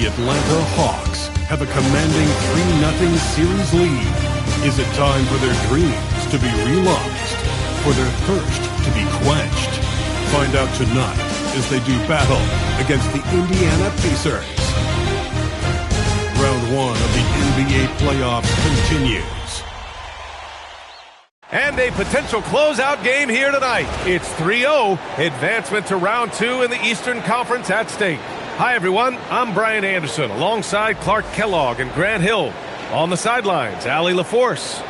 The Atlanta Hawks have a commanding 3-0 series lead. Is it time for their dreams to be realized? For their thirst to be quenched? Find out tonight as they do battle against the Indiana Pacers. Round 1 of the NBA playoffs continues. And a potential closeout game here tonight. It's 3-0, advancement to round 2 in the Eastern Conference at stake. Hi, everyone. I'm Brian Anderson, alongside Clark Kellogg and Grant Hill. On the sidelines, Allie LaForce.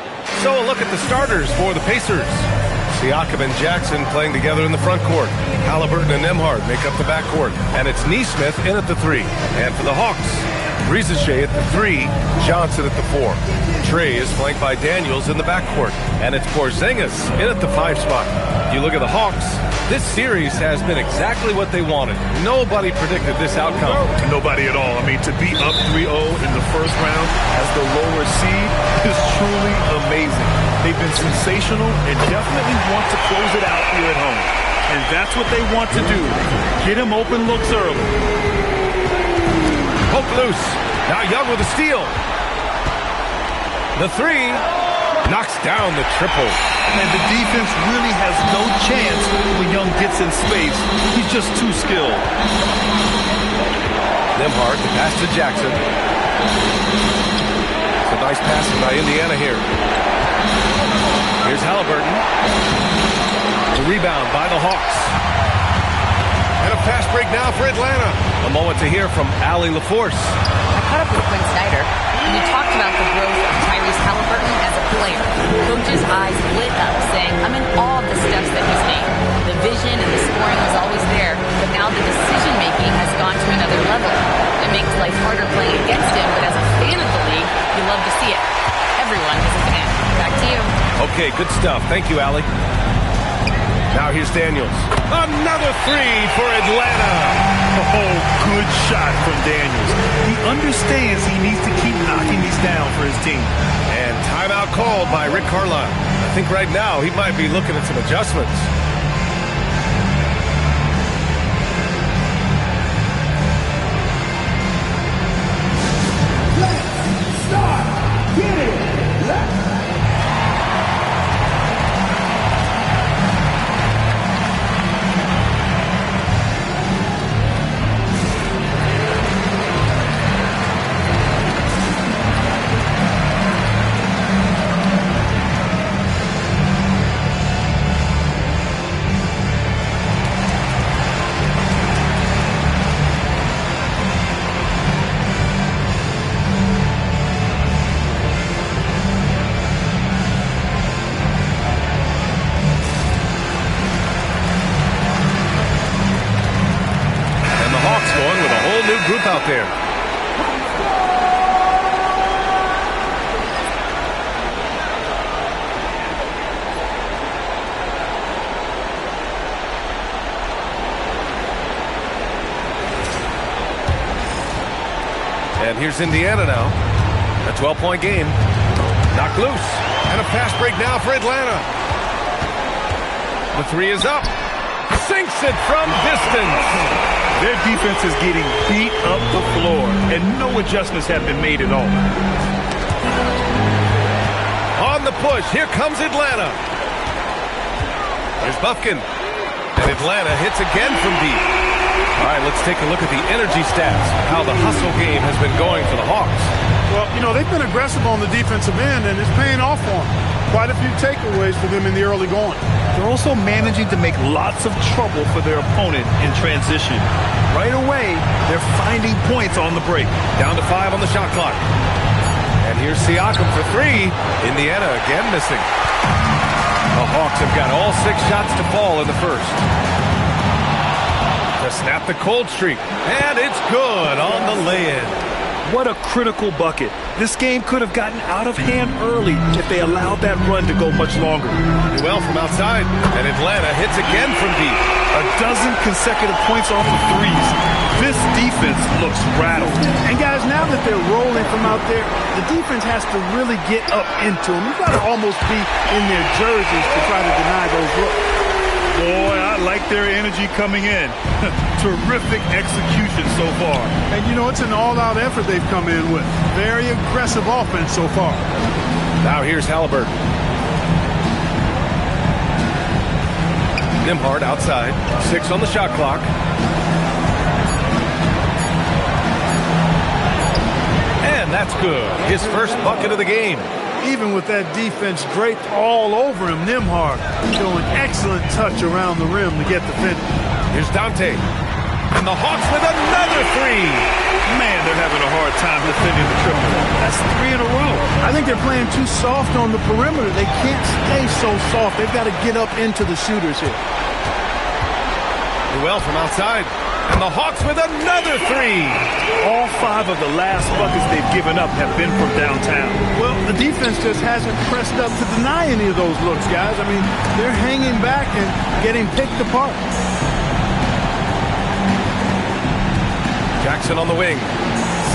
So a look at the starters for the Pacers. Siakam and Jackson playing together in the front court. Halliburton and Nembhard make up the backcourt. And it's Nesmith in at the 3. And for the Hawks, Rizachet at the 3, Johnson at the 4. Trey is flanked by Daniels in the backcourt. And it's Porzingis in at the 5 spot. You look at the Hawks, this series has been exactly what they wanted. Nobody predicted this outcome. Nobody at all. I mean, to be up 3-0 in the first round as the lower seed is truly amazing. They've been sensational and definitely want to close it out here at home. And that's what they want to do. Get him open looks early. Poke loose. Now Young with a steal. The 3 knocks down the triple. And the defense really has no chance when Young gets in space. He's just too skilled. Nembhard, the pass to Jackson. It's a nice passing by Indiana here. Here's Halliburton. The rebound by the Hawks. And a fast break now for Atlanta. A moment to hear from Allie LaForce. I caught up with Quinn Snyder, and he talked about the growth of Tyrese Halliburton as a player. Coach's eyes lit up, saying, I'm in awe of the steps that he's made. The vision and the scoring was always there, but now the decision-making has gone to another level. It makes life harder playing against him, but as a fan of the league, you love to see it. Everyone is a fan. Back to you. Okay, good stuff. Thank you, Allie. Now here's Daniels. Another 3 for Atlanta. Oh, good shot from Daniels. He understands he needs to keep knocking these down for his team. And timeout called by Rick Carlisle. I think right now he might be looking at some adjustments. Let's start. Get it. Let's group out there. And here's Indiana now. A 12-point game. Knocked loose. And a fast break now for Atlanta. The 3 is up. Sinks it from distance. Their defense is getting beat up the floor, and no adjustments have been made at all. On the push, here comes Atlanta. Here's Bufkin. And Atlanta hits again from deep. All right, let's take a look at the energy stats, how the hustle game has been going for the Hawks. Well, you know, they've been aggressive on the defensive end, and it's paying off for them. Quite a few takeaways for them in the early going. They're also managing to make lots of trouble for their opponent in transition. Right away, they're finding points on the break. Down to 5 on the shot clock. And here's Siakam for 3. Indiana again missing. The Hawks have got all 6 shots to fall in the first. To snap the cold streak. And it's good on the lay-in. What a critical bucket. This game could have gotten out of hand early if they allowed that run to go much longer. Well from outside, and Atlanta hits again from deep. A dozen consecutive points off the threes. This defense looks rattled. And guys, now that they're rolling from out there, the defense has to really get up into them. You've got to almost be in their jerseys to try to deny those looks. Boy, I like their energy coming in. Terrific execution so far. And, you know, it's an all-out effort they've come in with. Very aggressive offense so far. Now here's Halliburton. Nembhard outside. 6 on the shot clock. And that's good. His first bucket of the game. Even with that defense draped all over him, Nembhard showing excellent touch around the rim to get the finish. Here's Dante. And the Hawks with another 3. Man, they're having a hard time defending the triple. That's 3 in a row. I think they're playing too soft on the perimeter. They can't stay so soft. They've got to get up into the shooters here. Well from outside. And the Hawks with another 3. All 5 of the last buckets they've given up have been from downtown. Well, the defense just hasn't pressed up to deny any of those looks, guys. I mean, they're hanging back and getting picked apart. Jackson on the wing.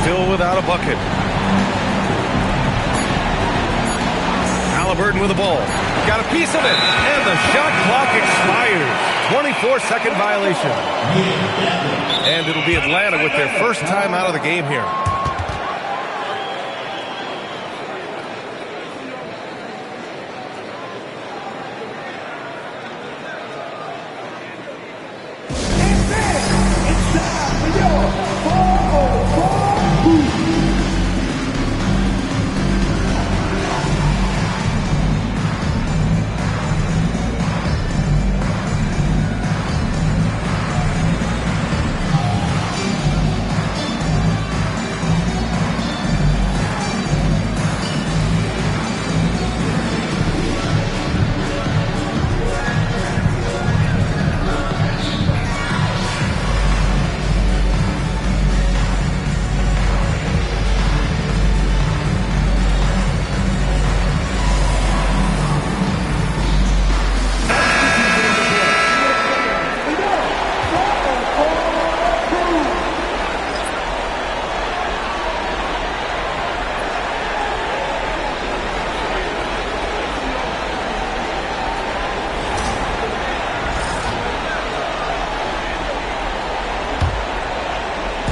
Still without a bucket. Halliburton with the ball. Got a piece of it. And the shot clock expires. 24-second violation. And it'll be Atlanta with their first time out of the game here. It's time for your 4-on-4 booth.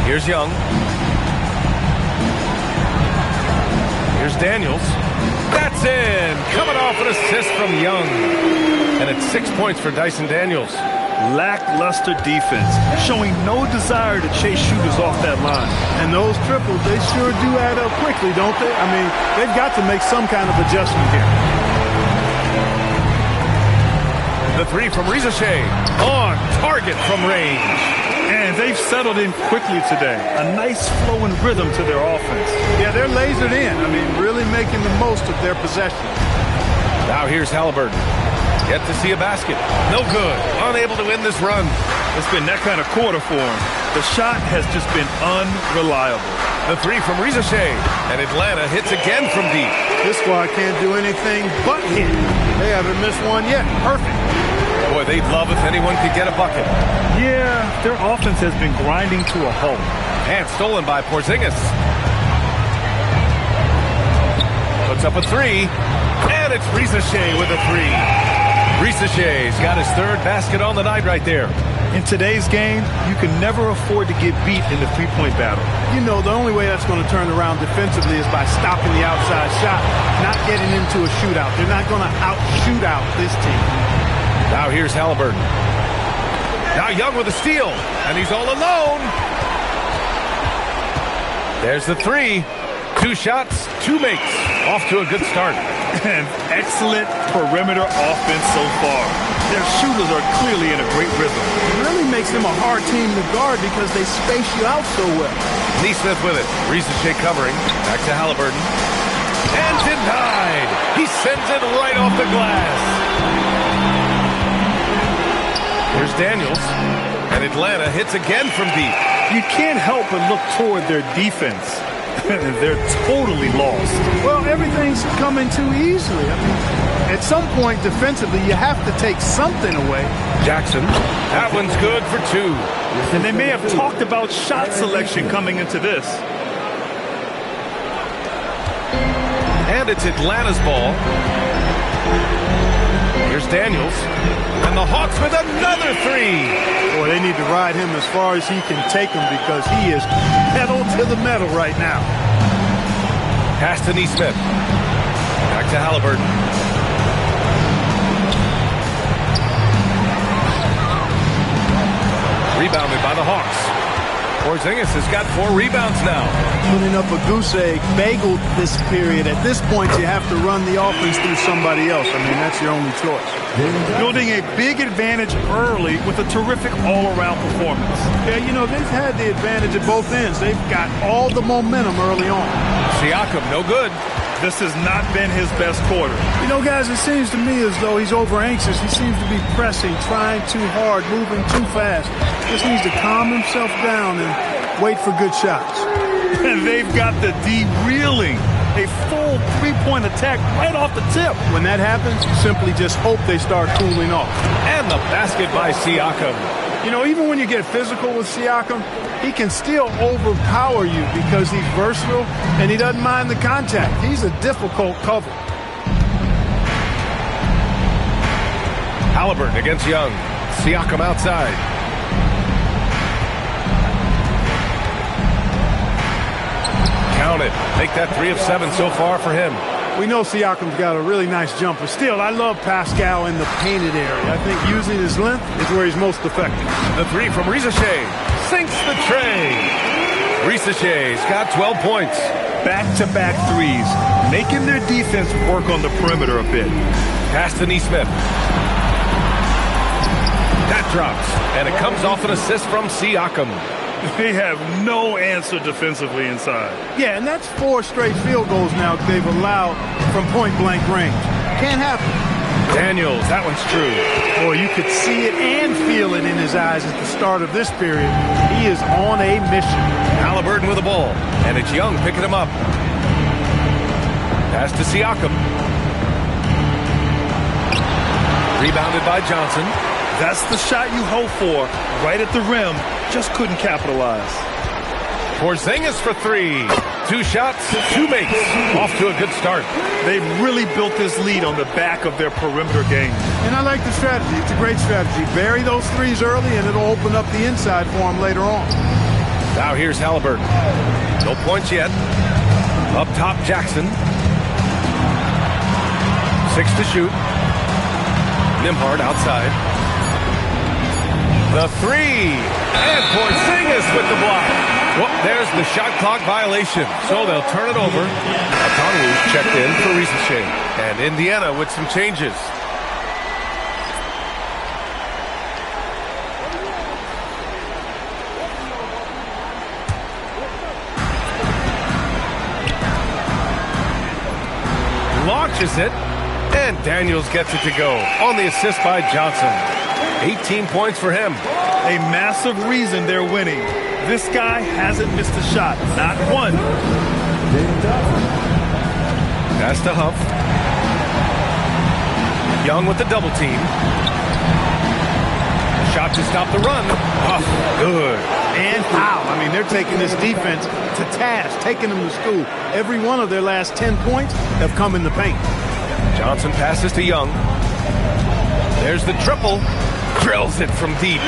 Here's Young. Here's Daniels. That's in. Coming off an assist from Young. And it's 6 points for Dyson Daniels. Lackluster defense, showing no desire to chase shooters off that line. And those triples, they sure do add up quickly, don't they? I mean, they've got to make some kind of adjustment here. The 3 from Rizashay. On target from range. And they've settled in quickly today. A nice flow and rhythm to their offense. Yeah, they're lasered in. I mean, really making the most of their possession. Now here's Halliburton. Yet to see a basket. No good. Unable to win this run. It's been that kind of quarter for him. The shot has just been unreliable. The 3 from Rizashay. And Atlanta hits again from deep. This squad can't do anything but hit. They haven't missed one yet. Perfect. Boy, they'd love if anyone could get a bucket. Yeah, their offense has been grinding to a halt. And stolen by Porzingis. Puts up a 3. And it's Rizashay with a 3. Rizashay's got his 3rd basket on the night right there. In today's game, you can never afford to get beat in the three-point battle. You know, the only way that's going to turn around defensively is by stopping the outside shot, not getting into a shootout. They're not going to out-shoot out this team. Now here's Halliburton. Now Young with a steal, and he's all alone. There's the 3. 2 shots, 2 makes. Off to a good start. And excellent perimeter offense so far. Their shooters are clearly in a great rhythm. It really makes them a hard team to guard because they space you out so well. Neesmith with it. Rizashay covering. Back to Halliburton. And denied. He sends it right off the glass. Here's Daniels. And Atlanta hits again from deep. You can't help but look toward their defense. They're totally lost. Well, everything's coming too easily. I mean, at some point defensively, you have to take something away. Jackson. That one's good for 2. And they may have talked about shot selection coming into this. And it's Atlanta's ball. Here's Daniels. And the Hawks with another three. Boy, they need to ride him as far as he can take him because he is pedal to the metal right now. Pass to Neesmith. Back to Halliburton. Rebounded by the Hawks. Porzingis has got 4 rebounds now. Putting up a goose egg, bageled this period. At this point, you have to run the offense through somebody else. I mean, that's your only choice. Building a big advantage early with a terrific all-around performance. Yeah, you know, they've had the advantage at both ends. They've got all the momentum early on. Siakam, no good. This has not been his best quarter. You know, guys, it seems to me as though he's over-anxious. He seems to be pressing, trying too hard, moving too fast. Just needs to calm himself down and wait for good shots. And they've got the D reeling. A full three-point attack right off the tip. When that happens, you simply just hope they start cooling off. And the basket by Siakam. You know, even when you get physical with Siakam, he can still overpower you because he's versatile and he doesn't mind the contact. He's a difficult cover. Halliburton against Young. Siakam outside. Count it. Make that 3 of 7 so far for him. We know Siakam's got a really nice jumper. Still, I love Pascal in the painted area. I think using his length is where he's most effective. The 3 from Risacher. Sinks the tray. Risacher's got 12 points. Back-to-back threes, making their defense work on the perimeter a bit. Pass to Neesmith. That drops, and it comes off an assist from Siakam. They have no answer defensively inside. Yeah, and that's 4 straight field goals now they've allowed from point-blank range. Can't happen. Daniels, that one's true. Boy, you could see it and feel it in his eyes at the start of this period. He is on a mission. Halliburton with the ball, and it's Young picking him up. Pass to Siakam. Rebounded by Johnson. That's the shot you hope for. Right at the rim. Just couldn't capitalize. Porzingis for 3. 2 shots, 2 makes. Off to a good start. They've really built this lead on the back of their perimeter game. And I like the strategy. It's a great strategy. Bury those threes early, and it'll open up the inside for them later on. Now here's Halliburton. No points yet. Up top, Jackson. 6 to shoot. Nembhard outside. The 3. And Porzingis with the block. Well, there's the shot clock violation. So they'll turn it over. Okongwu checked in for Risacher. And Indiana with some changes. Launches it. And Daniels gets it to go on the assist by Johnson. 18 points for him. A massive reason they're winning. This guy hasn't missed a shot. Not one. Pass to Huff. Young with the double team. Shot to stop the run. Huff, good. And foul. I mean, they're taking this defense to task, taking them to school. Every one of their last 10 points have come in the paint. Johnson passes to Young. There's the triple. Drills it from deep.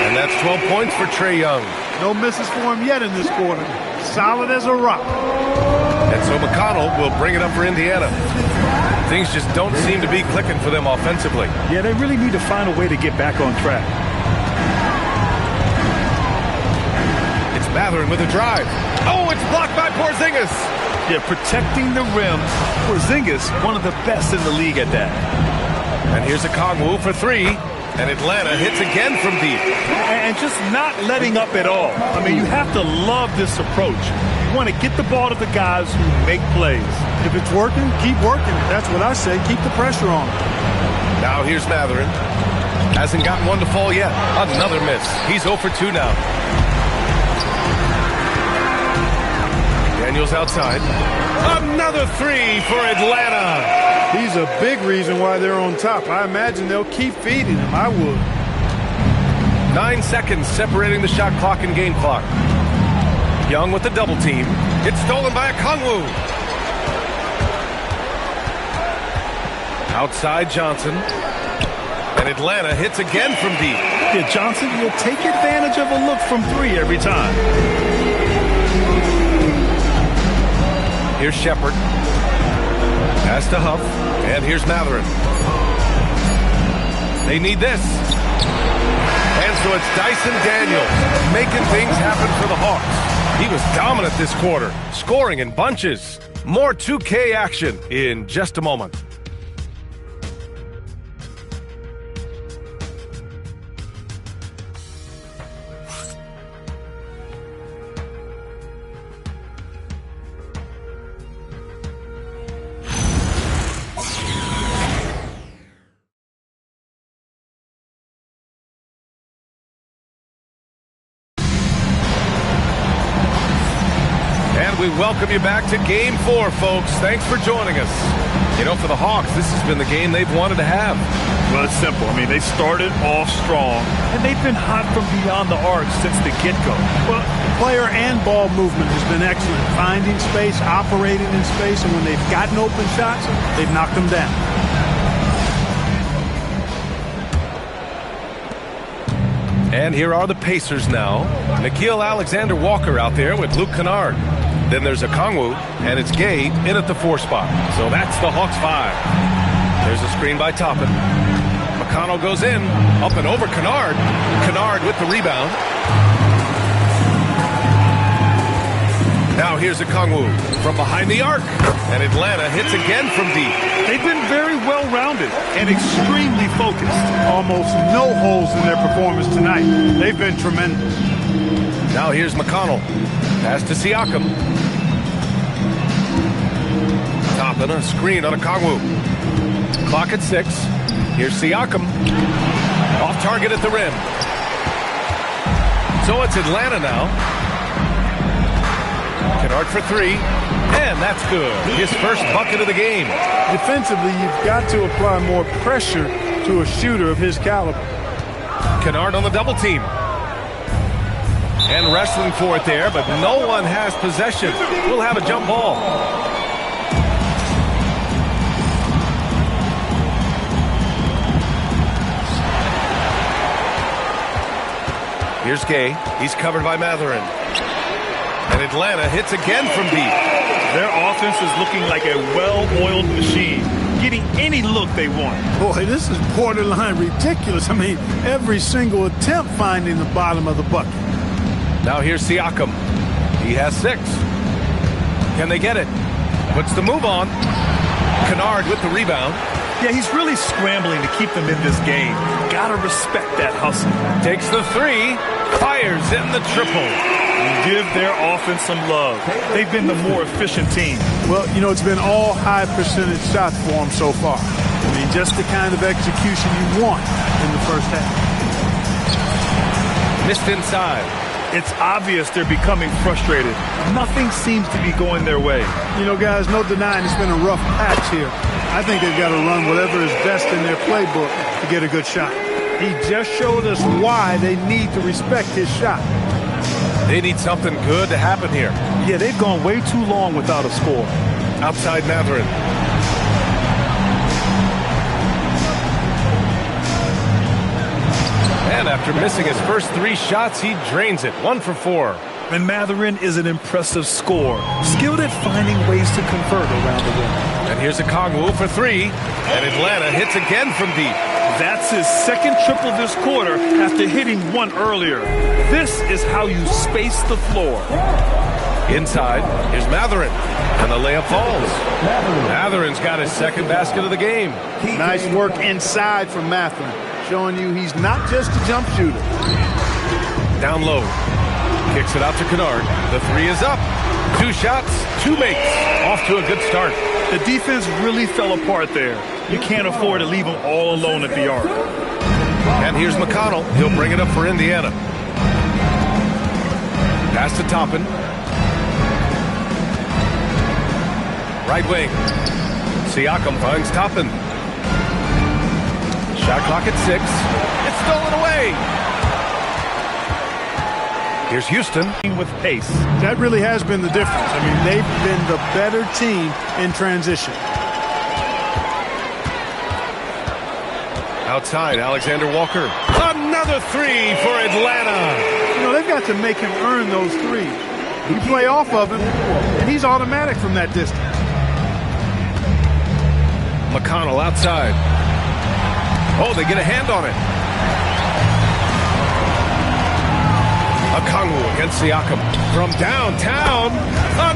And that's 12 points for Trae Young. No misses for him yet in this quarter. Solid as a rock. And so McConnell will bring it up for Indiana. Things just don't seem to be clicking for them offensively. Yeah, they really need to find a way to get back on track. It's Mathurin with a drive. Oh, it's blocked by Porzingis. Yeah, protecting the rim. Porzingis, one of the best in the league at that. And here's Okongwu for 3. And Atlanta hits again from deep. And just not letting up at all. I mean, you have to love this approach. You want to get the ball to the guys who make plays. If it's working, keep working. That's what I say. Keep the pressure on. Now here's Mathurin. Hasn't gotten one to fall yet. Another miss. He's 0 for 2 now. Daniels outside. Another 3 for Atlanta. He's a big reason why they're on top. I imagine they'll keep feeding him. I would. 9 seconds separating the shot clock and game clock. Young with the double team. It's stolen by Okongwu. Outside Johnson. And Atlanta hits again from deep. Yeah, Johnson will take advantage of a look from 3 every time. Here's Shepard. Pass to Huff. And here's Matherin. They need this. And so it's Dyson Daniels making things happen for the Hawks. He was dominant this quarter, scoring in bunches. More 2K action in just a moment. We welcome you back to Game 4, folks. Thanks for joining us. You know, for the Hawks, this has been the game they've wanted to have. Well, it's simple. I mean, they started off strong, and they've been hot from beyond the arc since the get-go. Well, player and ball movement has been excellent. Finding space, operating in space, and when they've gotten open shots, they've knocked them down. And here are the Pacers now. Nickeil Alexander-Walker out there with Luke Kennard. Then there's Okongwu, and it's Gay in at the 4 spot. So that's the Hawks 5. There's a screen by Toppin. McConnell goes in, up and over Kennard. Kennard with the rebound. Now here's Okongwu from behind the arc. And Atlanta hits again from deep. They've been very well-rounded and extremely focused. Almost no holes in their performance tonight. They've been tremendous. Now here's McConnell. Pass to Siakam. Toppin, a screen on Okongwu. Clock at 6. Here's Siakam. Off target at the rim. So it's Atlanta now. Kennard for 3. And that's good. His first bucket of the game. Defensively, you've got to apply more pressure to a shooter of his caliber. Kennard on the double team. And wrestling for it there, but no one has possession. We'll have a jump ball. Here's Gay. He's covered by Matherin. And Atlanta hits again from deep. Their offense is looking like a well-oiled machine, getting any look they want. Boy, this is borderline ridiculous. I mean, every single attempt finding the bottom of the bucket. Now here's Siakam. He has 6. Can they get it? Puts the move on. Kennard with the rebound. Yeah, he's really scrambling to keep them in this game. Gotta respect that hustle. Takes the 3. Fires in the triple. Give their offense some love. They've been the more efficient team. Well, you know, it's been all high percentage shots for them so far. I mean, just the kind of execution you want in the first half. Missed inside. It's obvious they're becoming frustrated. Nothing seems to be going their way. You know, guys, no denying it's been a rough patch here. I think they've got to run whatever is best in their playbook to get a good shot. He just showed us why they need to respect his shot. They need something good to happen here. Yeah, they've gone way too long without a score. Outside Matherin. And after missing his first 3 shots, he drains it. 1 for 4. And Matherin is an impressive scorer, skilled at finding ways to convert around the rim. And here's Okongwu for 3. And Atlanta hits again from deep. That's his second triple this quarter after hitting 1 earlier. This is how you space the floor. Inside, here's Matherin. And the layup falls. Matherin's got his second basket of the game. Nice work inside from Matherin, showing you he's not just a jump shooter. Down low. Kicks it out to Kennard. The 3 is up. 2 shots, 2 makes. Off to a good start. The defense really fell apart there. You can't afford to leave them all alone at the arc. And here's McConnell. He'll bring it up for Indiana. Pass to Toppin. Right wing. Siakam finds Toppin. Shot clock at 6. It's stolen away. Here's Houston with pace. That really has been the difference. I mean, they've been the better team in transition. Outside, Alexander Walker. Another three for Atlanta. You know, they've got to make him earn those threes. You play off of him, and he's automatic from that distance. McConnell outside. Oh, they get a hand on it. Okongwu against Siakam. From downtown,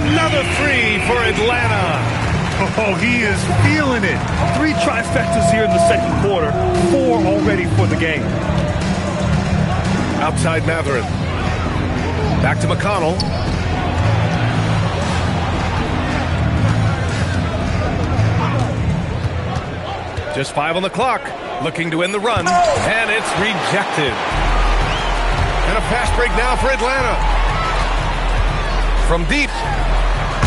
another three for Atlanta. Oh, he is feeling it. 3 trifectas here in the second quarter. 4 already for the game. Outside Mathurin. Back to McConnell. Just 5 on the clock. Looking to win the run. And it's rejected. And a fast break now for Atlanta. From deep.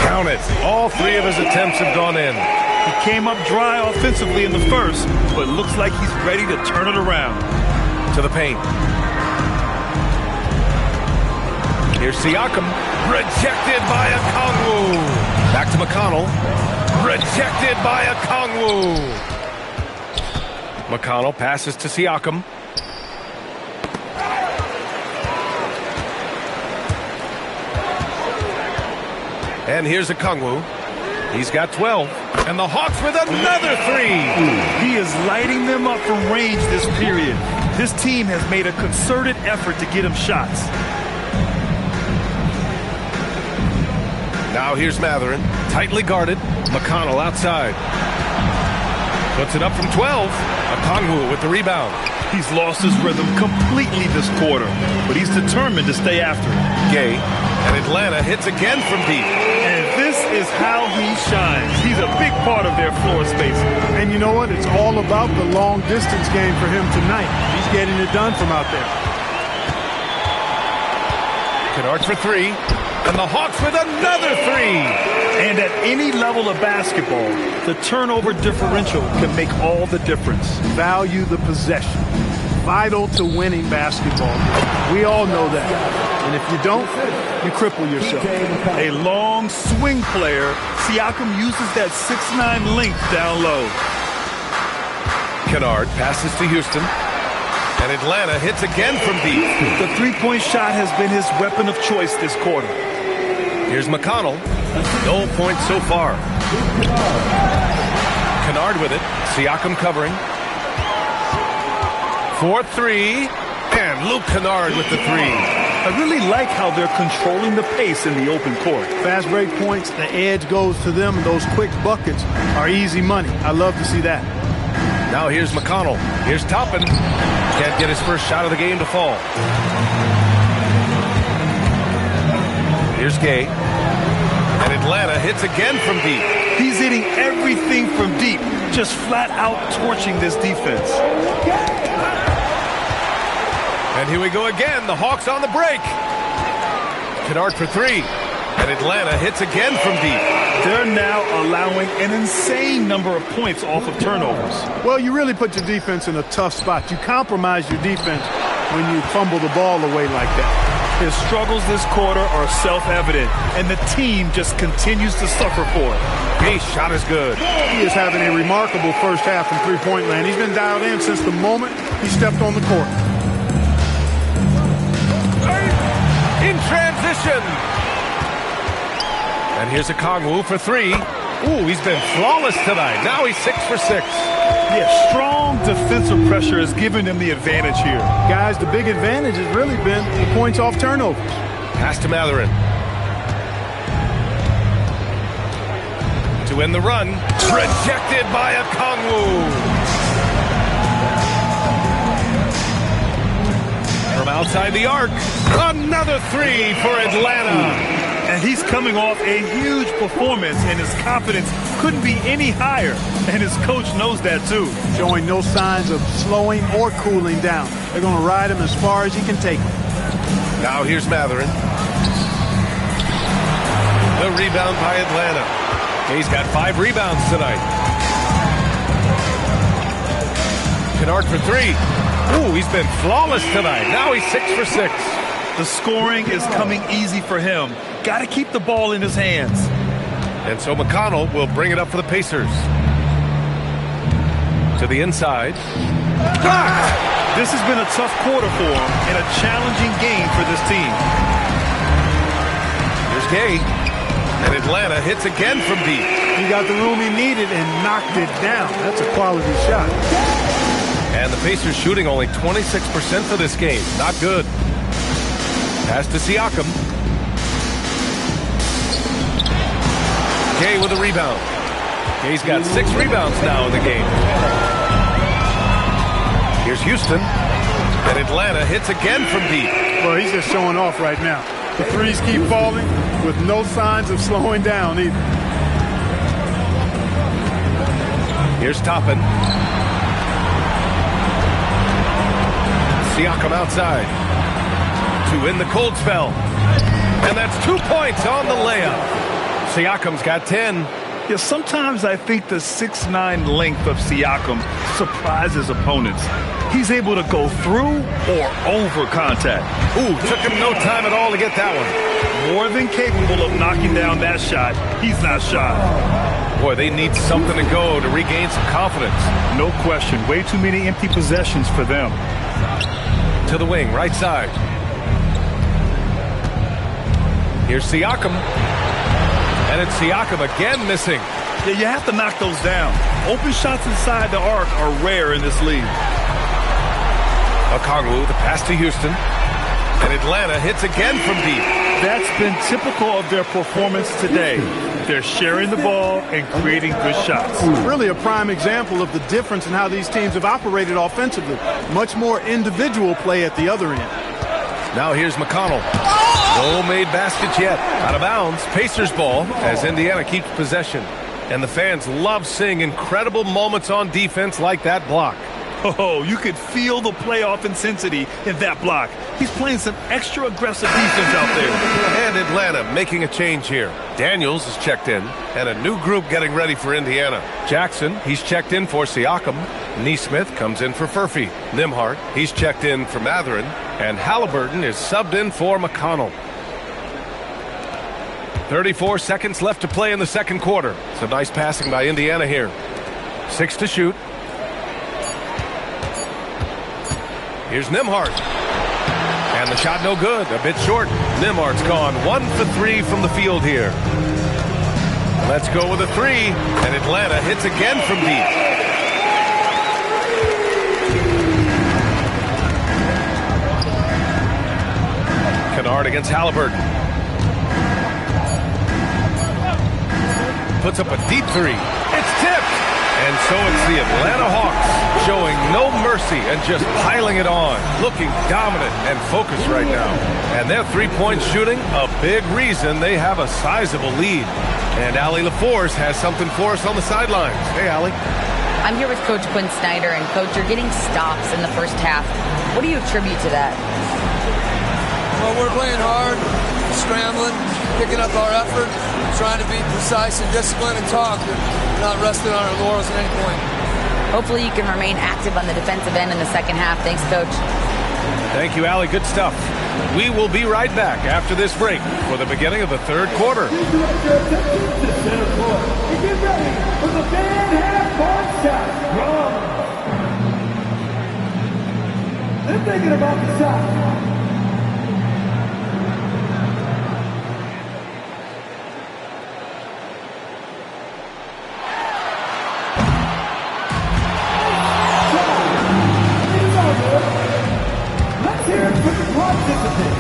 Count it. All 3 of his attempts have gone in. He came up dry offensively in the first, but looks like he's ready to turn it around. To the paint. Here's Siakam. Rejected by Okongwu. Back to McConnell. Rejected by Okongwu. McConnell passes to Siakam. And here's Okongwu. He's got 12. And the Hawks with another 3. He is lighting them up from range this period. This team has made a concerted effort to get him shots. Now here's Mathurin. Tightly guarded. McConnell outside. Puts it up from 12. Okongwu with the rebound. He's lost his rhythm completely this quarter, but he's determined to stay after it. Gay. And Atlanta hits again from deep. And this is how he shines. He's a big part of their floor space. And you know what? It's all about the long distance game for him tonight. He's getting it done from out there. Kennard for 3. And the Hawks with another 3. And at any level of basketball, the turnover differential can make all the difference. Value the possession. Vital to winning basketball. We all know that. And if you don't, you cripple yourself. A long swing player. Siakam uses that 6'9" length down low. Kennard passes to Houston. And Atlanta hits again from deep. The three-point shot has been his weapon of choice this quarter. Here's McConnell. No points so far. Kennard with it. Siakam covering. 4-3. And Luke Kennard with the 3. I really like how they're controlling the pace in the open court. Fast break points, the edge goes to them, and those quick buckets are easy money. I love to see that. Now here's McConnell. Here's Toppin. Can't get his first shot of the game to fall. Here's Gay. And Atlanta hits again from deep. He's hitting everything from deep, just flat out torching this defense. And here we go again. The Hawks on the break. Kennard for 3. And Atlanta hits again from deep. They're now allowing an insane number of points off of turnovers. Well, you really put your defense in a tough spot. You compromise your defense when you fumble the ball away like that. His struggles this quarter are self-evident, and the team just continues to suffer for it. His shot is good. He is having a remarkable first half from three-point land. He's been dialed in since the moment he stepped on the court. In transition. And here's Okongwu for 3. Ooh, he's been flawless tonight. Now he's 6 for 6. Yeah, strong defensive pressure has given him the advantage here. Guys, the big advantage has really been the points off turnovers. Pass to Mathurin. To end the run. Rejected by Okongwu. From outside the arc, another 3 for Atlanta. And he's coming off a huge performance, and his confidence couldn't be any higher. And his coach knows that, too. Showing no signs of slowing or cooling down. They're going to ride him as far as he can take him. Now here's Mathurin. The rebound by Atlanta. He's got 5 rebounds tonight. Kennard for 3. Ooh, he's been flawless tonight. Now he's 6 for 6. The scoring is coming easy for him. Got to keep the ball in his hands. And so McConnell will bring it up for the Pacers. To the inside. This has been a tough quarter for him and a challenging game for this team. Here's Gay. And Atlanta hits again from deep. He got the room he needed and knocked it down. That's a quality shot. And the Pacers shooting only 26% for this game. Not good. Pass to Siakam. Gay with a rebound. Gay's got 6 rebounds now in the game. Here's Houston. And Atlanta hits again from deep. Well, he's just showing off right now. The threes keep falling with no signs of slowing down either. Here's Toppin. Siakam outside to end the cold spell. And that's 2 points on the layup. Siakam's got 10. Yeah, sometimes I think the 6'9" length of Siakam surprises opponents. He's able to go through or over contact. Ooh, took him no time at all to get that one. More than capable of knocking down that shot. He's not shy. Boy, they need something to go to regain some confidence. No question. Way too many empty possessions for them. To the wing, right side. Here's Siakam. And it's Siakam again missing. Yeah, you have to knock those down. Open shots inside the arc are rare in this league. Okongwu, the pass to Houston. And Atlanta hits again from deep. That's been typical of their performance today. They're sharing the ball and creating good shots. Really a prime example of the difference in how these teams have operated offensively. Much more individual play at the other end. Now here's McConnell. No made baskets yet. Out of bounds. Pacers ball as Indiana keeps possession. And the fans love seeing incredible moments on defense like that block. Oh, you could feel the playoff intensity in that block. He's playing some extra aggressive defense out there. And Atlanta making a change here. Daniels is checked in, and a new group getting ready for Indiana. Jackson, he's checked in for Siakam. Neesmith comes in for Furphy. Nimhart, he's checked in for Mathurin. And Halliburton is subbed in for McConnell. 34 seconds left to play in the second quarter. Some nice passing by Indiana here. 6 to shoot. Here's Nimhart. And the shot no good. A bit short. Nimhart's gone 1 for 3 from the field here. Let's go with a 3. And Atlanta hits again from deep. Kennard against Halliburton. Puts up a deep 3. It's tipped. And so it's the Atlanta Hawks showing no mercy and just piling it on. Looking dominant and focused right now. And their three-point shooting, a big reason they have a sizable lead. And Allie LaForce has something for us on the sidelines. Hey, Allie. I'm here with Coach Quinn Snyder. And, Coach, you're getting stops in the first half. What do you attribute to that? Well, we're playing hard, scrambling, picking up our effort, trying to be precise and disciplined and talk, and not resting on our laurels at any point. Hopefully you can remain active on the defensive end in the second half. Thanks, Coach. Thank you, Allie. Good stuff. We will be right back after this break for the beginning of the third quarter. Get ready for the band half-court shot. They're thinking about the shot. Let's hear it for the participants.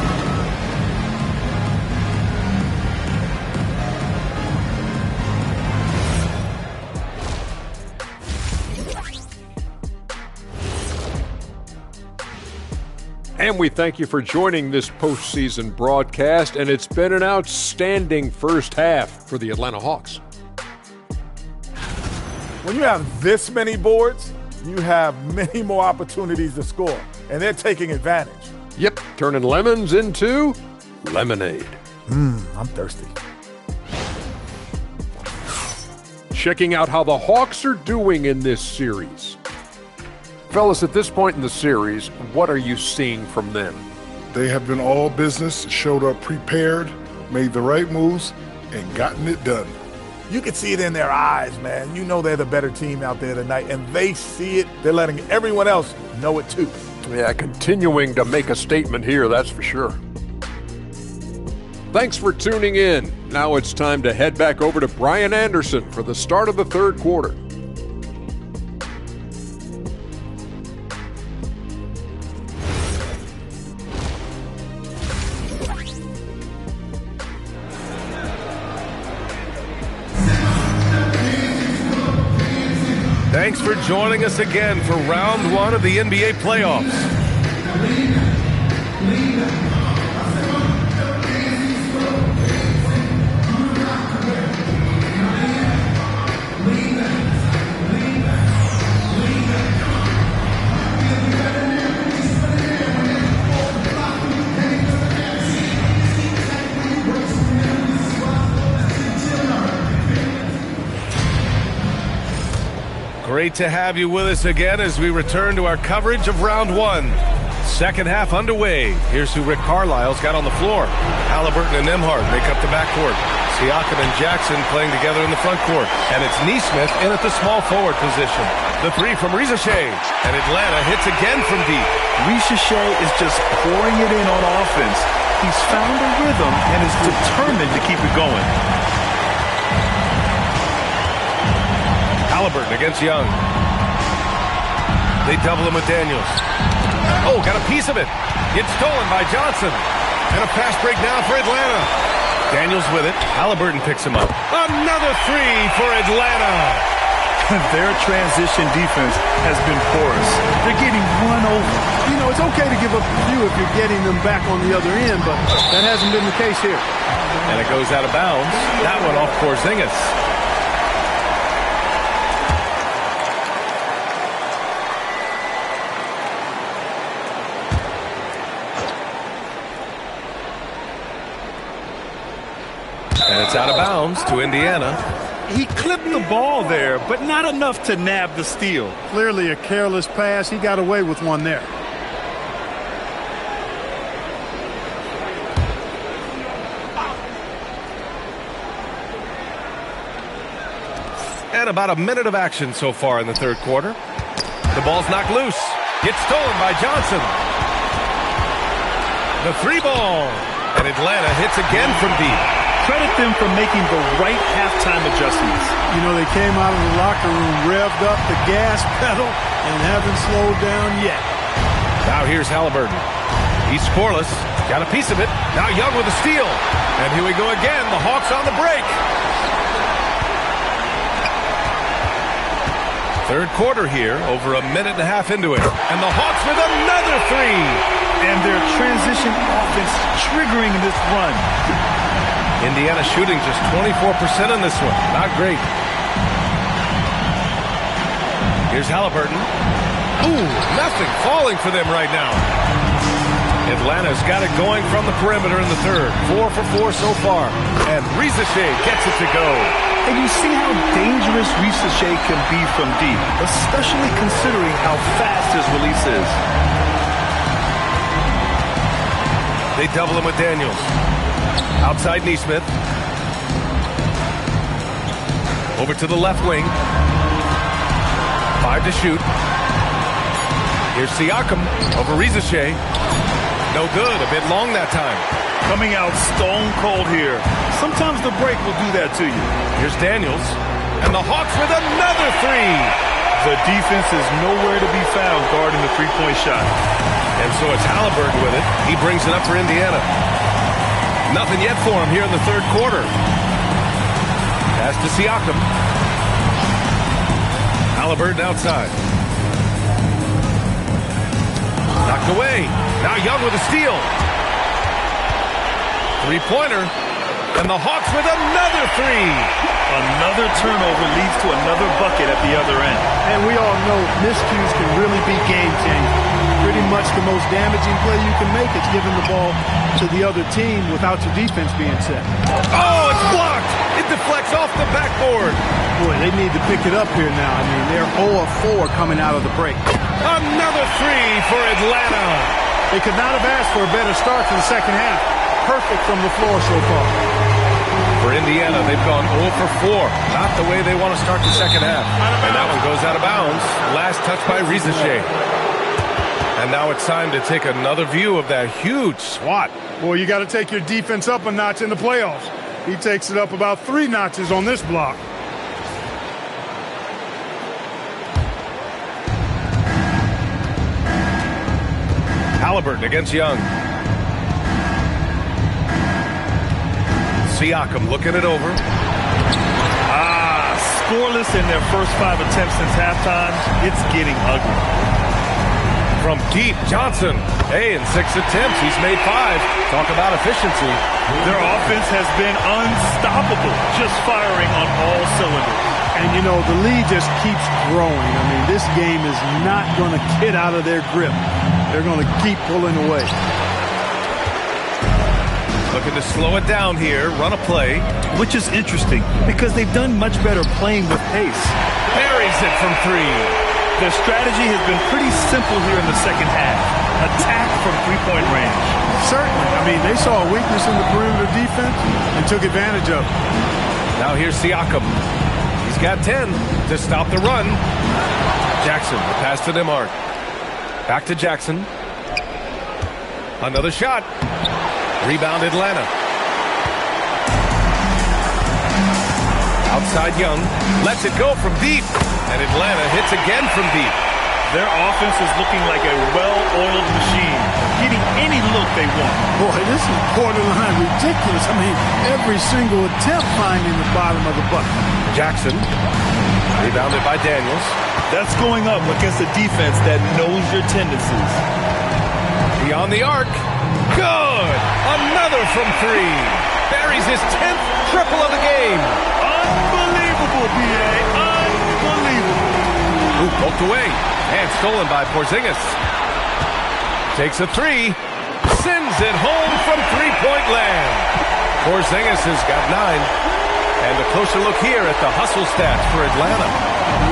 And we thank you for joining this postseason broadcast, and it's been an outstanding first half for the Atlanta Hawks. When you have this many boards, you have many more opportunities to score, and they're taking advantage. Yep, turning lemons into lemonade. I'm thirsty. Checking out how the Hawks are doing in this series. Fellas, at this point in the series, what are you seeing from them? They have been all business, showed up prepared, made the right moves, and gotten it done. You can see it in their eyes, man. You know they're the better team out there tonight, and they see it. They're letting everyone else know it too. Yeah, continuing to make a statement here, that's for sure. Thanks for tuning in. Now it's time to head back over to Brian Anderson for the start of the third quarter. Thanks for joining us again for round one of the NBA playoffs. Great to have you with us again as we return to our coverage of round one. Second half underway. Here's who Rick Carlisle's got on the floor. Halliburton and Nembhard make up the backcourt. Siakam and Jackson playing together in the front court. And it's Nesmith in at the small forward position. The three from Rizachet. And Atlanta hits again from deep. Rizachet is just pouring it in on offense. He's found a rhythm and is determined to keep it going. Halliburton against Young. They double him with Daniels. Oh, got a piece of it. It's stolen by Johnson. And a fast break now for Atlanta. Daniels with it. Halliburton picks him up. Another three for Atlanta. Their transition defense has been porous. They're getting run over. You know, it's okay to give up a few if you're getting them back on the other end, but that hasn't been the case here. And it goes out of bounds. That one off Porzingis. And it's out of bounds to Indiana. He clipped the ball there, but not enough to nab the steal. Clearly a careless pass. He got away with one there. And about a minute of action so far in the third quarter. The ball's knocked loose. It's stolen by Johnson. The three ball. And Atlanta hits again from deep. Credit them for making the right halftime adjustments. You know, they came out of the locker room, revved up the gas pedal, and haven't slowed down yet. Now here's Halliburton. He's scoreless. Got a piece of it. Now Young with a steal. And here we go again. The Hawks on the break. Third quarter here, over a minute and a half into it. And the Hawks with another three. And their transition offense triggering this run. Indiana shooting just 24% on this one. Not great. Here's Halliburton. Ooh, nothing falling for them right now. Atlanta's got it going from the perimeter in the third. 4 for 4 so far. And Rizachet gets it to go. And you see how dangerous Rizachet can be from deep, especially considering how fast his release is. They double him with Daniels. Outside Nesmith. Over to the left wing. 5 to shoot. Here's Siakam over Rizachet. No good. A bit long that time. Coming out stone cold here. Sometimes the break will do that to you. Here's Daniels. And the Hawks with another three. The defense is nowhere to be found guarding the three-point shot. And so it's Halliburton with it. He brings it up for Indiana. Nothing yet for him here in the third quarter. Pass to Siakam. Halliburton outside. Knocked away. Now Young with a steal. Three-pointer. And the Hawks with another three. Another turnover leads to another bucket at the other end. And we all know miscues can really be game-changing. Pretty much the most damaging play you can make is giving the ball to the other team without your defense being set. Oh, it's blocked. It deflects off the backboard. Boy, they need to pick it up here now. I mean, they're 0 of 4 coming out of the break. Another three for Atlanta. They could not have asked for a better start to the second half. Perfect from the floor so far. For Indiana, they've gone 0 for 4. Not the way they want to start the second half. And that one goes out of bounds. Last touch by Rizachet. And now it's time to take another view of that huge swat. Boy, you got to take your defense up a notch in the playoffs. He takes it up about 3 notches on this block. Halliburton against Young. Siakam looking it over. Scoreless in their first 5 attempts since halftime. It's getting ugly. From deep, Johnson. Hey, in 6 attempts, he's made 5. Talk about efficiency. Their offense has been unstoppable, just firing on all cylinders. And, you know, the lead just keeps growing. I mean, this game is not going to get out of their grip. They're going to keep pulling away. Looking to slow it down here, run a play. Which is interesting, because they've done much better playing with pace. Buries it from 3. Their strategy has been pretty simple here in the second half. Attack from 3-point range. Certainly. I mean, they saw a weakness in the perimeter defense and took advantage of it. Now here's Siakam. He's got 10 to stop the run. Jackson, the pass to Nembhard. Back to Jackson. Another shot. Rebound Atlanta. Outside Young. Lets it go from deep. And Atlanta hits again from deep. Their offense is looking like a well-oiled machine, getting any look they want. Boy, this is borderline ridiculous. I mean, every single attempt finding the bottom of the bucket. Jackson, rebounded by Daniels. That's going up against a defense that knows your tendencies. Beyond the arc. Good! Another from 3. Buries his 10th triple of the game. Unbelievable, B.A. Unbelievable. Ooh, poked away. And stolen by Porzingis. Takes a 3. Sends it home from 3-point land. Porzingis has got 9. And a closer look here at the hustle stats for Atlanta.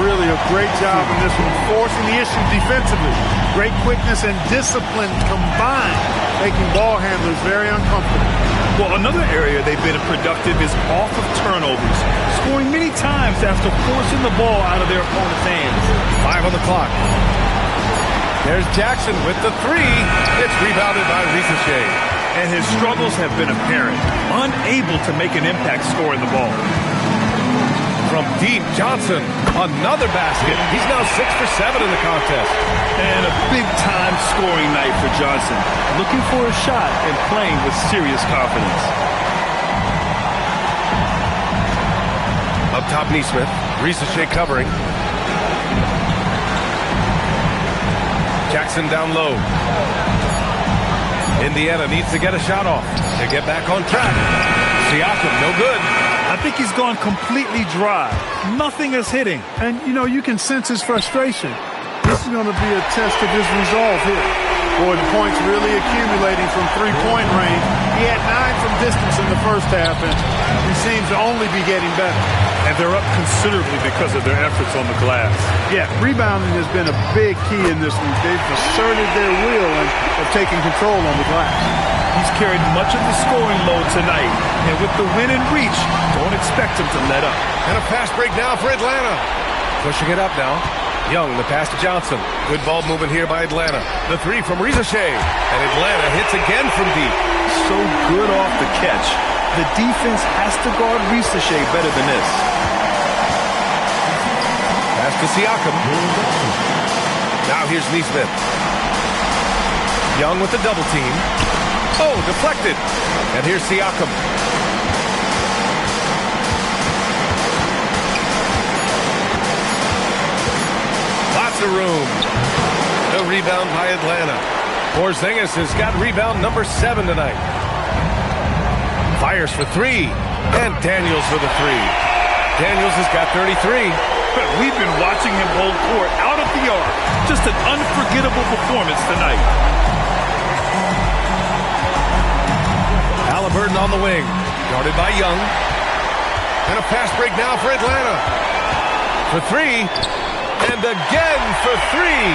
Really a great job in this one, forcing the issue defensively. Great quickness and discipline combined, making ball handlers very uncomfortable. Well, another area they've been productive is off of turnovers, scoring many times after forcing the ball out of their opponent's hands. 5 on the clock. There's Jackson with the 3. It's rebounded by Rizachet. And his struggles have been apparent, unable to make an impact scoring the ball. From deep, Johnson, another basket. He's now 6 for 7 in the contest. And a big-time scoring night for Johnson, looking for a shot and playing with serious confidence. Up top, Nesmith. Rizachet covering. Jackson down low. Indiana needs to get a shot off to get back on track. Siakam, no good. I think he's gone completely dry. Nothing is hitting. And, you know, you can sense his frustration. This is going to be a test of his resolve here. Boy, the points really accumulating from 3-point range. He had 9 from distance in the first half, and he seems to only be getting better. And they're up considerably because of their efforts on the glass. Yeah, rebounding has been a big key in this one. They've asserted their will and have taken control on the glass. He's carried much of the scoring load tonight. And with the win in reach, don't expect him to let up. And a fast break now for Atlanta. Pushing it up now. Young, the pass to Johnson. Good ball movement here by Atlanta. The 3 from Rizachet. And Atlanta hits again from deep. So good off the catch. The defense has to guard Rizachet better than this. Pass to Siakam. Now here's Nesmith. Young with the double team. Oh, deflected. And here's Siakam. Lots of room. No rebound by Atlanta. Porzingis has got rebound number 7 tonight. Fires for 3. And Daniels for the 3. Daniels has got 33. We've been watching him hold court out of the arc. Just an unforgettable performance tonight. Halliburton on the wing. Guarded by Young. 'And a fast break now for Atlanta. For 3. And again for three.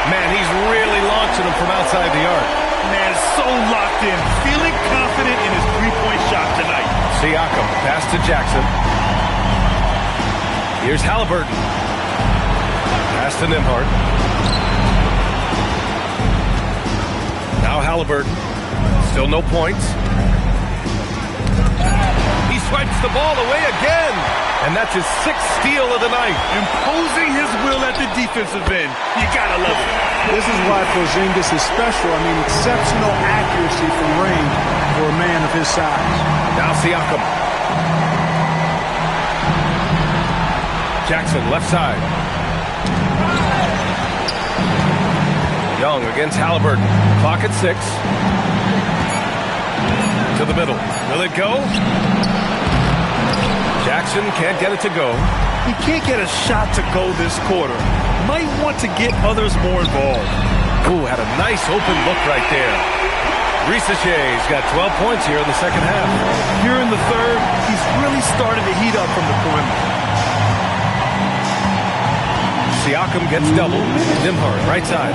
Man, he's really launching them from outside the arc. Man, so locked in, feeling confident in his three-point shot tonight. Siakam, pass to Jackson. Here's Halliburton. Pass to Nembhard. Now Halliburton. Still no points. He swipes the ball away again. And that's his sixth steal of the night. Imposing his will at the defensive end. You gotta love it. This is why Porzingis is special. I mean, exceptional accuracy from range for a man of his size. Now Siakam. Jackson, left side. Young against Halliburton. Clock at 6. To the middle. Will it go? Jackson can't get it to go. He can't get a shot to go this quarter. Might want to get others more involved. Ooh, had a nice open look right there. Risache's got 12 points here in the second half. Here in the third, he's really starting to heat up from the perimeter. Siakam gets doubled. Nembhard, right side.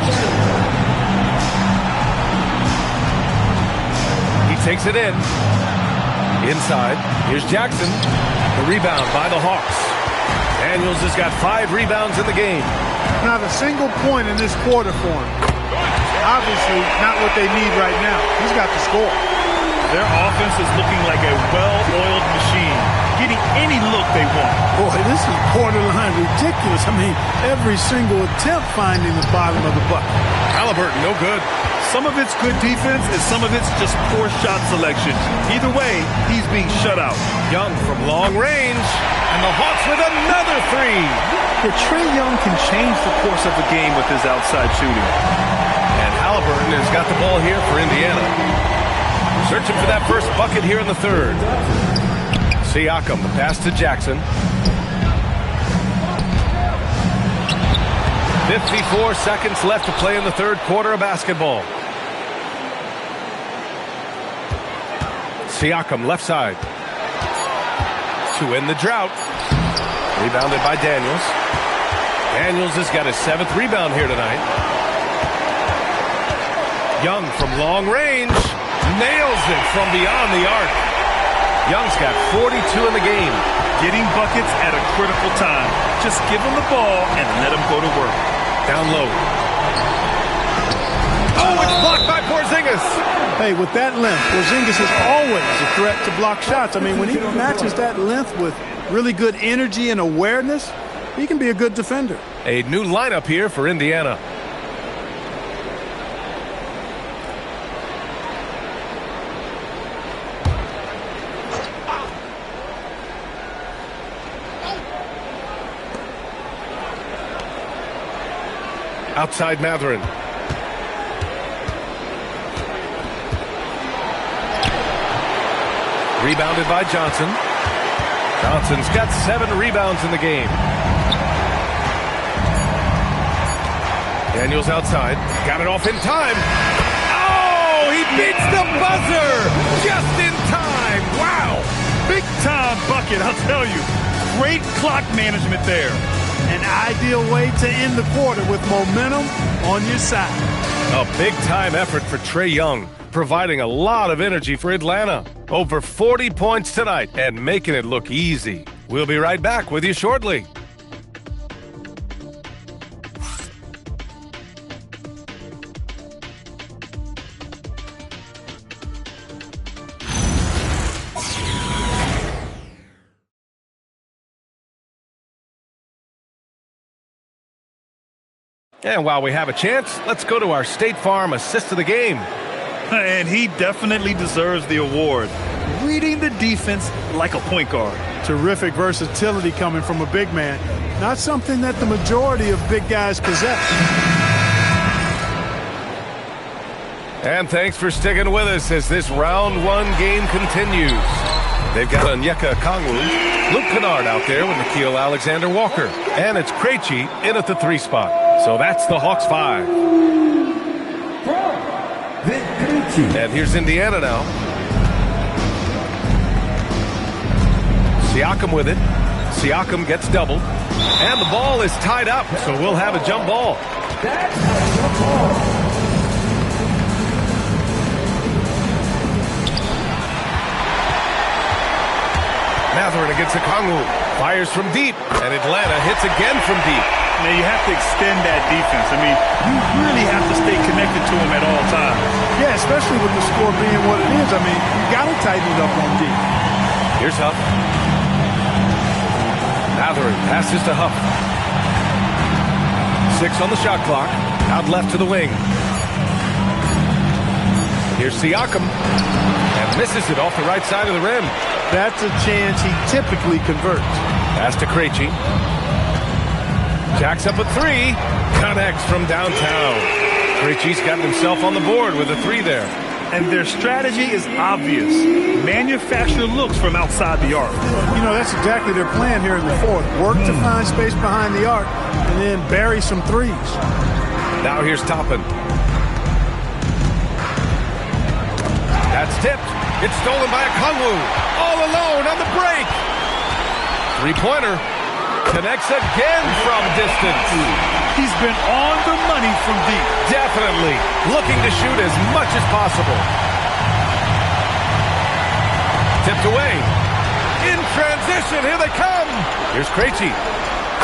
He takes it in. Inside. Here's Jackson. The rebound by the Hawks. Daniels has got 5 rebounds in the game. Not a single point in this quarter for him. Obviously, not what they need right now. He's got to score. Their offense is looking like a well-oiled machine, getting any look they want. Boy, this is borderline ridiculous. I mean, every single attempt finding the bottom of the bucket. Halliburton, no good. Some of it's good defense, and some of it's just poor shot selection. Either way, he's being shut out. Young from long range, and the Hawks with another 3. Yeah, Trae Young can change the course of the game with his outside shooting. And Halliburton has got the ball here for Indiana. Searching for that first bucket here in the third. Siakam, the pass to Jackson. 54 seconds left to play in the third quarter of basketball. Siakam, left side. To end the drought. Rebounded by Daniels. Daniels has got his 7th rebound here tonight. Young from long range. Nails it from beyond the arc. Young's got 42 in the game. Getting buckets at a critical time. Just give him the ball and let him go to work. Down low. Oh, it's blocked by Porzingis. Hey, with that length, Porzingis is always a threat to block shots. I mean, when he matches that length with really good energy and awareness, he can be a good defender. A new lineup here for Indiana. Outside Mathurin. Rebounded by Johnson. Johnson's got 7 rebounds in the game. Daniels outside. Got it off in time. Oh, he beats the buzzer just in time. Wow. Big time bucket, I'll tell you. Great clock management there. An ideal way to end the quarter with momentum on your side. A big-time effort for Trae Young, providing a lot of energy for Atlanta. Over 40 points tonight and making it look easy. We'll be right back with you shortly. And while we have a chance, let's go to our State Farm assist of the game. And he definitely deserves the award. Reading the defense like a point guard. Terrific versatility coming from a big man. Not something that the majority of big guys possess. And thanks for sticking with us as this round 1 game continues. They've got Onyeka Okongwu, Luke Kennard out there with Nickeil Alexander-Walker. And it's Krejci in at the 3 spot. So that's the Hawks 5. And here's Indiana now. Siakam with it. Siakam gets doubled. And the ball is tied up, so we'll have a jump ball. That's a jump ball. Mathurin against Okongwu. Fires from deep, and Atlanta hits again from deep. Now, you have to extend that defense. I mean, you really have to stay connected to him at all times. Yeah, especially with the score being what it is. I mean, you got to tighten it up on deep. Here's Huff. Mathurin passes to Huff. 6 on the shot clock. Out left to the wing. Here's Siakam. And misses it off the right side of the rim. That's a chance he typically converts. Pass to Krejci. Jacks up a 3. Connects from downtown. Krejci's got himself on the board with a 3 there. And their strategy is obvious. Manufacture looks from outside the arc. You know, that's exactly their plan here in the fourth. Work to find space behind the arc and then bury some threes. Now here's Toppin. That's tipped. It's stolen by Okongwu. All alone on the break. Three-pointer. Connects again from distance. He's been on the money from deep. Definitely. Looking to shoot as much as possible. Tipped away. In transition. Here they come. Here's Krejci.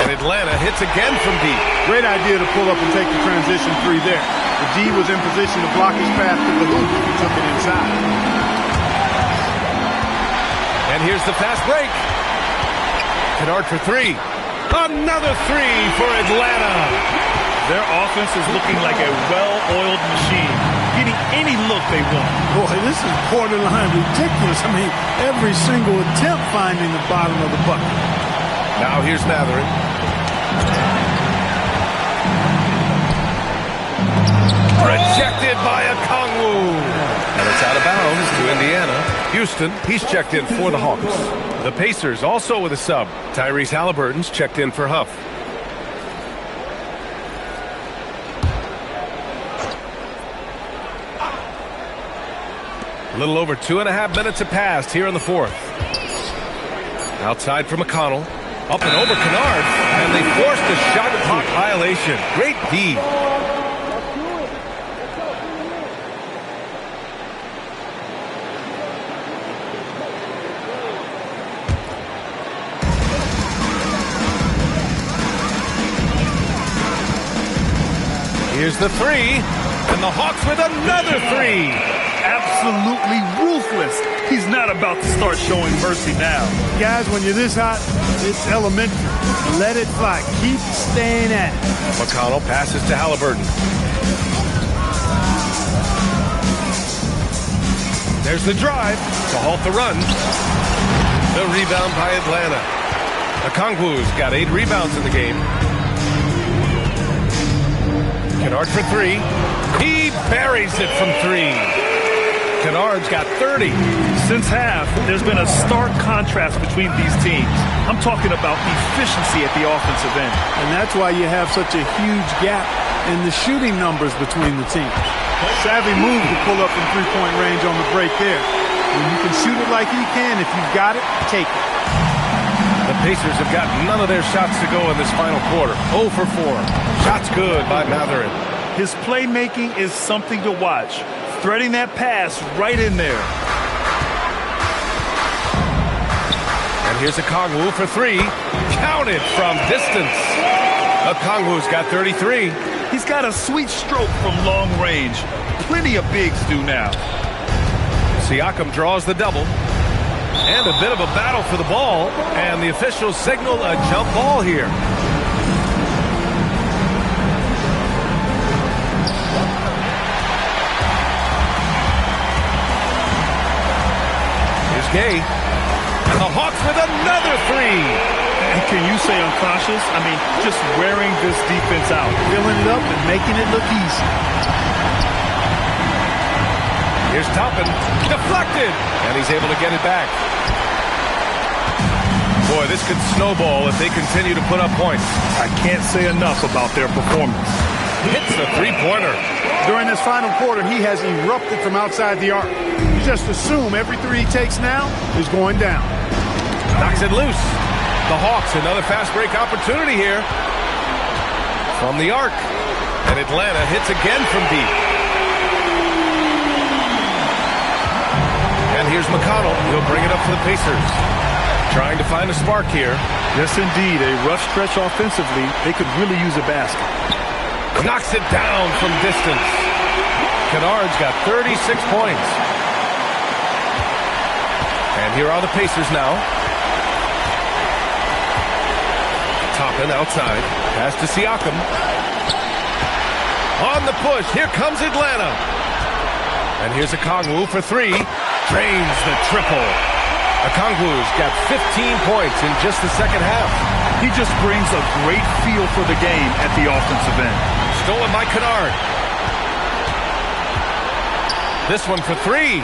And Atlanta hits again from deep. Great idea to pull up and take the transition 3 there. The D was in position to block his path to the hoop. He took it inside. And here's the fast break. Kennard for 3. Another 3 for Atlanta. Their offense is looking like a well-oiled machine, getting any look they want. Boy, this is borderline ridiculous. I mean, every single attempt finding the bottom of the bucket. Now here's Mathurin. Rejected by Okongwu. And it's out of bounds to Indiana. Houston, he's checked in for the Hawks. The Pacers also with a sub. Tyrese Halliburton's checked in for Huff. A little over 2.5 minutes have passed here in the fourth. Outside for McConnell. Up and over Kennard. And they forced a shot clock violation. Great D. Here's the 3, and the Hawks with another 3. Absolutely ruthless. He's not about to start showing mercy now. Guys, when you're this hot, it's elementary. Let it fly. Keep staying at it. McConnell passes to Halliburton. There's the drive to halt the run. The rebound by Atlanta. Okongwu's got 8 rebounds in the game. Kennard for 3. He buries it from 3. Kennard's got 30. Since half, there's been a stark contrast between these teams. I'm talking about efficiency at the offensive end. And that's why you have such a huge gap in the shooting numbers between the teams. Savvy move to pull up from three-point range on the break there. When you can shoot it like he can, if you've got it, take it. The Pacers have got none of their shots to go in this final quarter. 0 for 4. Shots good by Mathurin. His playmaking is something to watch. Threading that pass right in there. And here's Okongwu for 3. Counted from distance. Okongwu's got 33. He's got a sweet stroke from long range. Plenty of bigs do now. Siakam draws the double. And a bit of a battle for the ball. And the officials signal a jump ball here. Here's Gay. And the Hawks with another 3. And can you say unconscious? I mean, just wearing this defense out. Filling it up and making it look easy. Here's Toppin. Deflected. And he's able to get it back. Boy, this could snowball if they continue to put up points. I can't say enough about their performance. Hits the three-pointer. During this final quarter, he has erupted from outside the arc. You just assume every 3 he takes now is going down. Knocks it loose. The Hawks, another fast break opportunity here. From the arc. And Atlanta hits again from deep. And here's McConnell. He'll bring it up for the Pacers. Trying to find a spark here. Yes, indeed. A rough stretch offensively. They could really use a basket. Knocks it down from distance. Kennard's got 36 points. And here are the Pacers now. Toppin outside. Pass to Siakam. On the push. Here comes Atlanta. And here's Okongwu for three. Drains the triple. Okongwu's got 15 points in just the second half. He just brings a great feel for the game at the offensive end. Stolen by Kennard. This one for three.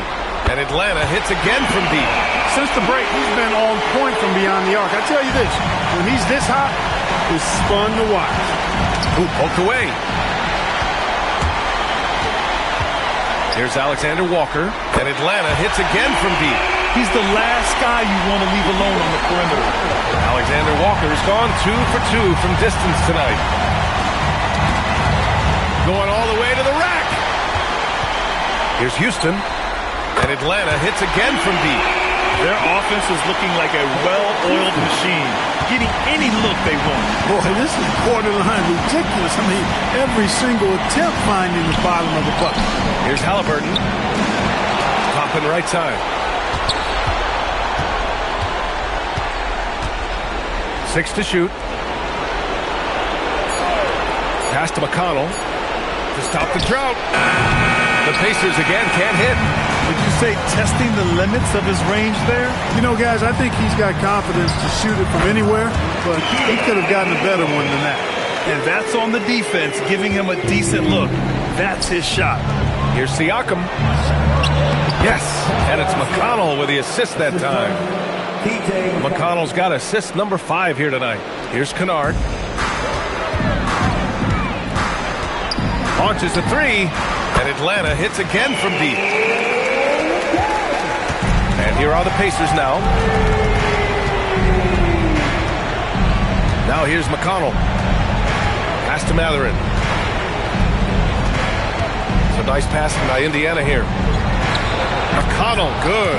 And Atlanta hits again from deep. Since the break, he's been on point from beyond the arc. I tell you this, when he's this hot, it's fun to watch. Ooh, poked away. Here's Alexander Walker. And Atlanta hits again from deep. He's the last guy you want to leave alone on the perimeter. Alexander Walker's gone 2 for 2 from distance tonight. Going all the way to the rack. Here's Houston. And Atlanta hits again from deep. Their offense is looking like a well-oiled machine, getting any look they want. Boy, this is borderline ridiculous. I mean, every single attempt finding the bottom of the bucket. Here's Halliburton. Toppin right side. 6 to shoot. Pass to McConnell to stop the drought. The Pacers again can't hit. Would you say testing the limits of his range there? You know, guys, I think he's got confidence to shoot it from anywhere, but he could have gotten a better one than that. And that's on the defense, giving him a decent look. That's his shot. Here's Siakam. Yes, and it's McConnell with the assist that time. McConnell's got assist number 5 here tonight. Here's Kennard. Launches a three, and Atlanta hits again from deep. And here are the Pacers now. Now here's McConnell. Pass to Mathurin. So nice passing by Indiana here. McConnell, good.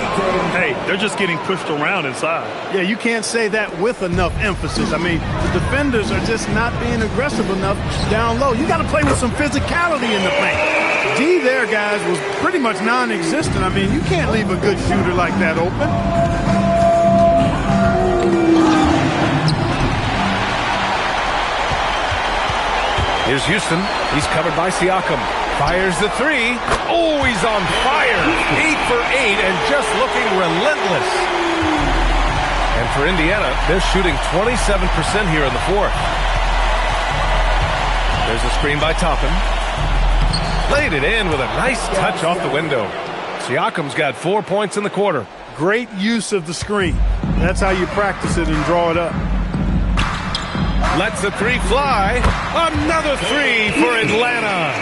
Hey, they're just getting pushed around inside. Yeah, you can't say that with enough emphasis. I mean, the defenders are just not being aggressive enough down low. You got to play with some physicality in the paint. D there, guys, was pretty much non-existent. I mean, you can't leave a good shooter like that open. Here's Houston. He's covered by Siakam. Fires the three. Oh, he's on fire. 8 for 8 and just looking relentless. And for Indiana, they're shooting 27% here in the fourth. There's a screen by Toppin. Laid it in with a nice touch off the window. Siakam's got 4 points in the quarter. Great use of the screen. That's how you practice it and draw it up. Lets the three fly. Another three for Atlanta.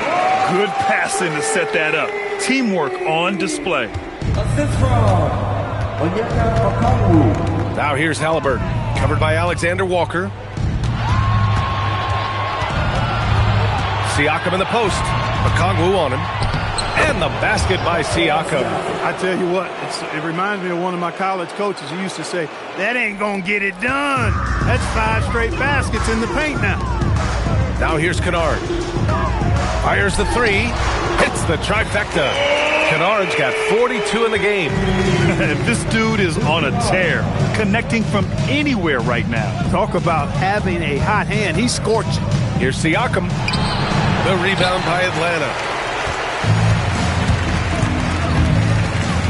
Good passing to set that up. Teamwork on display. Assist from Okongwu. Now here's Halliburton. Covered by Alexander Walker. Siakam in the post. Okongwu on him. And the basket by Siakam. I tell you what, it reminds me of one of my college coaches. He used to say, that ain't going to get it done. That's 5 straight baskets in the paint now. Now here's Kennard. Fires the three. Hits the trifecta. Kennard's got 42 in the game. This dude is on a tear. Connecting from anywhere right now. Talk about having a hot hand. He's scorching. Here's Siakam. The rebound by Atlanta.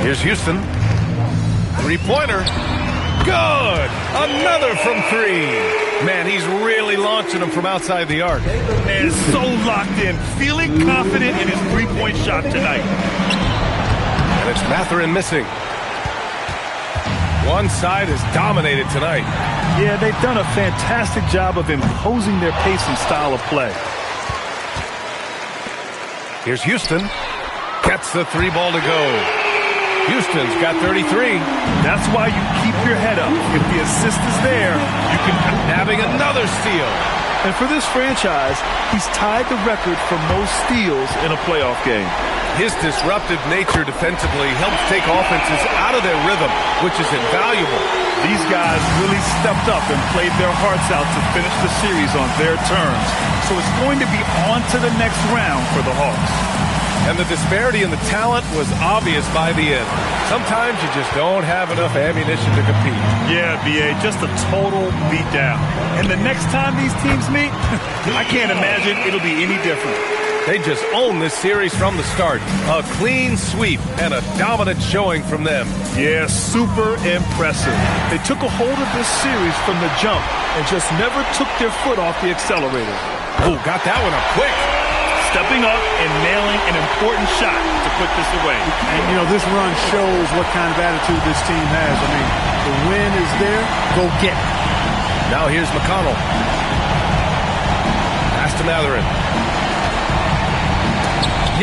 Here's Houston. Three-pointer. Good. Another from three. Man, he's really launching them from outside the arc. And so locked in. Feeling confident in his three-point shot tonight. And it's Mathurin missing. One side is dominated tonight. Yeah, they've done a fantastic job of imposing their pace and style of play. Here's Houston. Gets the three ball to go. Houston's got 33. That's why you keep your head up. If the assist is there, you can... Having another steal. And for this franchise, he's tied the record for most steals in a playoff game. His disruptive nature defensively helps take offenses out of their rhythm, which is invaluable. These guys really stepped up and played their hearts out to finish the series on their terms. So it's going to be on to the next round for the Hawks. And the disparity in the talent was obvious by the end. Sometimes you just don't have enough ammunition to compete. Yeah, B.A., just a total beatdown. And the next time these teams meet, I can't imagine it'll be any different. They just own this series from the start. A clean sweep and a dominant showing from them. Yeah, super impressive. They took a hold of this series from the jump and just never took their foot off the accelerator. Oh, got that one up quick. Stepping up and nailing an important shot to put this away. And, you know, this run shows what kind of attitude this team has. I mean, the win is there. Go get it. Now here's McConnell. Pass to Matherin.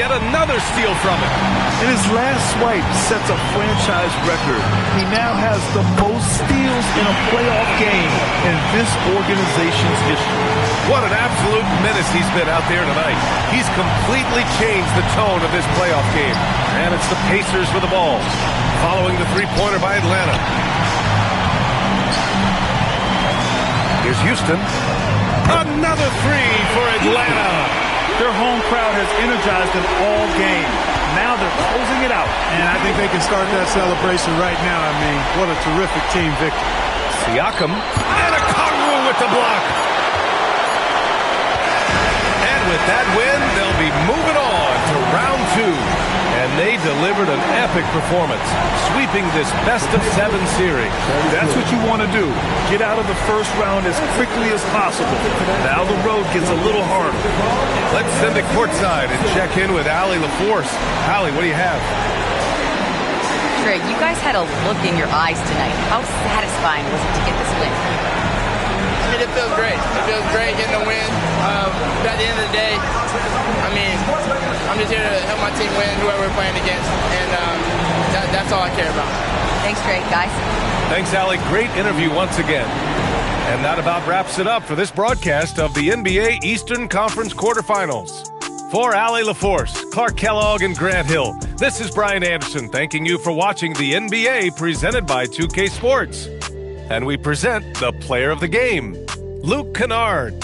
Yet another steal from him. And his last swipe sets a franchise record. He now has the most steals in a playoff game in this organization's history. What an absolute menace he's been out there tonight. He's completely changed the tone of this playoff game. And it's the Pacers with the ball. Following the three-pointer by Atlanta. Here's Houston. Another three for Atlanta. Their home crowd has energized them all game. Now they're closing it out. And I think they can start that celebration right now. I mean, what a terrific team victory. Siakam and a Okongwu with the block. And with that win, they'll be moving on to round 2. And they delivered an epic performance, sweeping this best-of-7 series. That's what you want to do. Get out of the first round as quickly as possible. Now the road gets a little harder. Let's send it courtside and check in with Allie LaForce. Allie, what do you have? Trey, you guys had a look in your eyes tonight. How satisfying was it to get this win? I mean, it feels great. It feels great getting a win. But at the end of the day, I mean, I'm just here to help my team win, whoever we're playing against. And that's all I care about. Thanks, Trey, guys. Thanks, Allie. Great interview once again. And that about wraps it up for this broadcast of the NBA Eastern Conference Quarterfinals. For Allie LaForce, Clark Kellogg, and Grant Hill, this is Brian Anderson thanking you for watching the NBA presented by 2K Sports. And we present the player of the game, Luke Kennard.